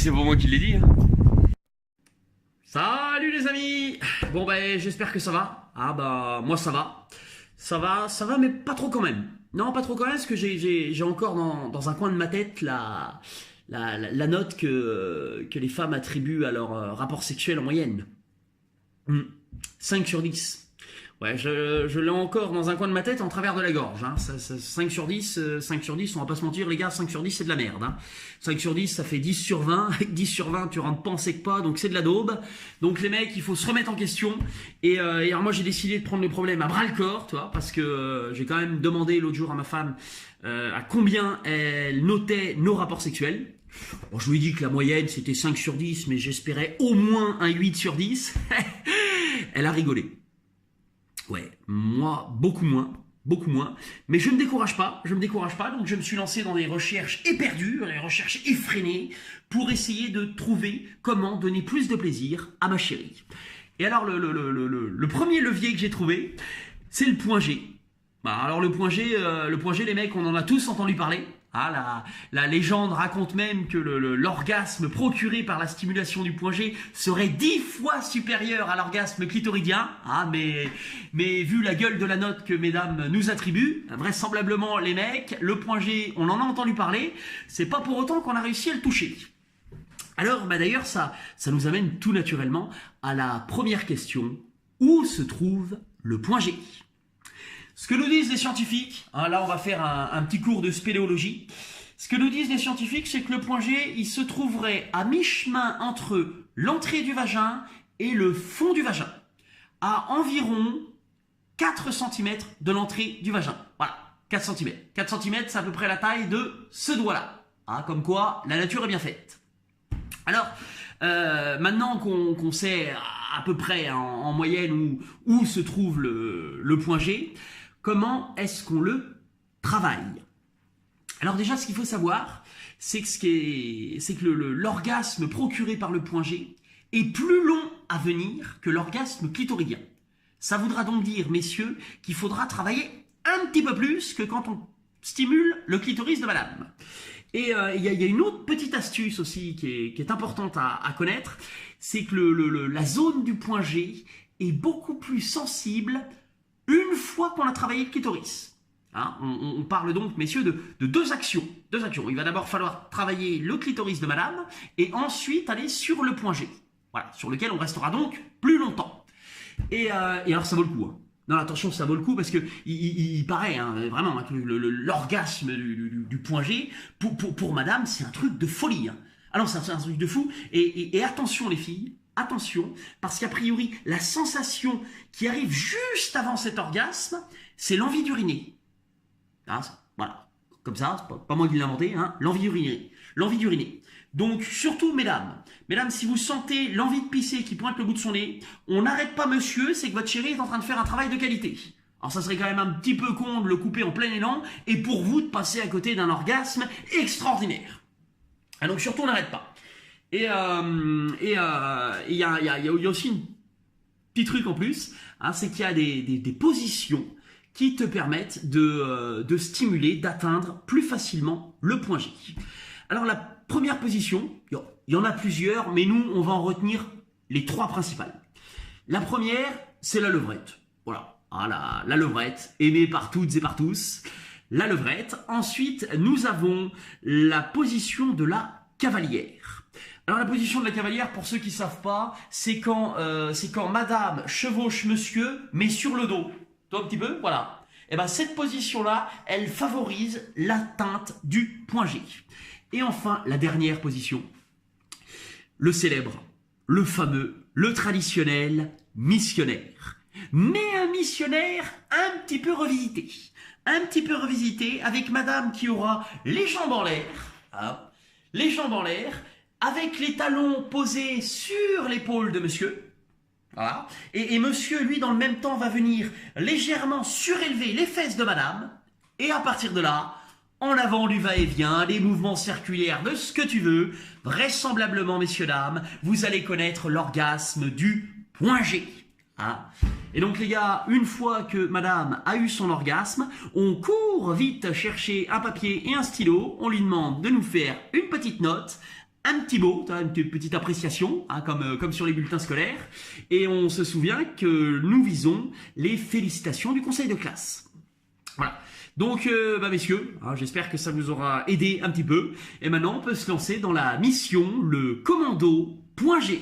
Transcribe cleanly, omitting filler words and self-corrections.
c'est pour moi qui l'ai dit. Hein. Salut les amis. Bon j'espère que ça va. Ah bah moi ça va. Ça va, mais pas trop quand même. Non, pas trop quand même, parce que j'ai encore dans un coin de ma tête la note que les femmes attribuent à leur rapport sexuel en moyenne. 5 sur 10. Ouais, je l'ai encore dans un coin de ma tête en travers de la gorge. Hein. 5 sur 10, 5 sur 10, on va pas se mentir les gars, 5 sur 10 c'est de la merde. Hein. 5 sur 10 ça fait 10 sur 20, avec 10 sur 20 tu rentres pas en sec pas, donc c'est de la daube. Donc les mecs, il faut se remettre en question. Et alors moi j'ai décidé de prendre le problème à bras le corps, tu vois, parce que j'ai quand même demandé l'autre jour à ma femme à combien elle notait nos rapports sexuels. Bon, je lui ai dit que la moyenne c'était 5 sur 10, mais j'espérais au moins un 8 sur 10. Elle a rigolé. Ouais, moi, beaucoup moins, mais je ne me décourage pas, donc je me suis lancé dans des recherches éperdues, des recherches effrénées, pour essayer de trouver comment donner plus de plaisir à ma chérie. Et alors, le premier levier que j'ai trouvé, c'est le point G. Bah, alors le point G, les mecs, on en a tous entendu parler. Ah, la légende raconte même que l'orgasme procuré par la stimulation du point G serait 10 fois supérieur à l'orgasme clitoridien. Ah, mais vu la gueule de la note que mesdames nous attribuent, vraisemblablement les mecs, le point G, on en a entendu parler, c'est pas pour autant qu'on a réussi à le toucher. Alors, d'ailleurs, ça nous amène tout naturellement à la première question. Où se trouve le point G ? Ce que nous disent les scientifiques, hein, là on va faire un petit cours de spéléologie. Ce que nous disent les scientifiques, c'est que le point G, il se trouverait à mi-chemin entre l'entrée du vagin et le fond du vagin, à environ 4 cm de l'entrée du vagin. Voilà, 4 cm. 4 cm, c'est à peu près la taille de ce doigt-là. Hein, comme quoi, la nature est bien faite. Alors, maintenant qu'on sait à peu près en moyenne où se trouve le point G, comment est-ce qu'on le travaille? Alors déjà, ce qu'il faut savoir, c'est que l'orgasme procuré par le point G est plus long à venir que l'orgasme clitoridien. Ça voudra donc dire, messieurs, qu'il faudra travailler un petit peu plus que quand on stimule le clitoris de madame. Et il y a une autre petite astuce aussi qui est importante à connaître, c'est que la zone du point G est beaucoup plus sensible une fois qu'on a travaillé le clitoris. Hein, on parle donc, messieurs, de deux actions. Il va d'abord falloir travailler le clitoris de madame et ensuite aller sur le point G. Voilà, sur lequel on restera donc plus longtemps. Et alors ça vaut le coup. Hein. Non, attention, ça vaut le coup parce que il paraît, hein, vraiment, hein, que l'orgasme du point G, pour madame, c'est un truc de folie. Hein. Ah non, c'est un truc de fou. Et attention les filles, attention, parce qu'a priori, la sensation qui arrive juste avant cet orgasme, c'est l'envie d'uriner. Ah, voilà, comme ça, c'est pas moi qui l'ai inventé, hein, l'envie d'uriner. Donc, surtout, mesdames, si vous sentez l'envie de pisser qui pointe le bout de son nez, on n'arrête pas monsieur, c'est que votre chérie est en train de faire un travail de qualité. Alors, ça serait quand même un petit peu con de le couper en plein élan et pour vous de passer à côté d'un orgasme extraordinaire. Ah, donc, surtout, on n'arrête pas. Et il y a aussi un petit truc en plus, hein, c'est qu'il y a des positions qui te permettent de stimuler, d'atteindre plus facilement le point G. Alors la première position, il y en a plusieurs, mais nous on va en retenir les 3 principales. La première, c'est la levrette. Voilà, ah, la levrette, aimée par toutes et par tous. La levrette. Ensuite, nous avons la position de la cavalière. Alors la position de la cavalière, pour ceux qui ne savent pas, c'est quand madame chevauche monsieur, mais sur le dos. Toi un petit peu, voilà. Et ben cette position-là, elle favorise l'atteinte du point G. Et enfin, la dernière position, le célèbre, le fameux, le traditionnel missionnaire. Mais un missionnaire un petit peu revisité. Avec madame qui aura les jambes en l'air, hein, avec les talons posés sur l'épaule de monsieur. Voilà. Et monsieur, lui, dans le même temps, va venir légèrement surélever les fesses de madame. Et à partir de là, en avant du va-et-vient, des mouvements circulaires, de ce que tu veux, vraisemblablement, messieurs, dames, vous allez connaître l'orgasme du point G. Hein. Et donc, les gars, une fois que madame a eu son orgasme, on court vite chercher un papier et un stylo, on lui demande de nous faire une petite note. un petit mot, une petite appréciation, hein, comme sur les bulletins scolaires. Et on se souvient que nous visons les félicitations du conseil de classe. Voilà. Donc, messieurs, hein, j'espère que ça vous aura aidé un petit peu. Et maintenant, on peut se lancer dans la mission, le commando.g.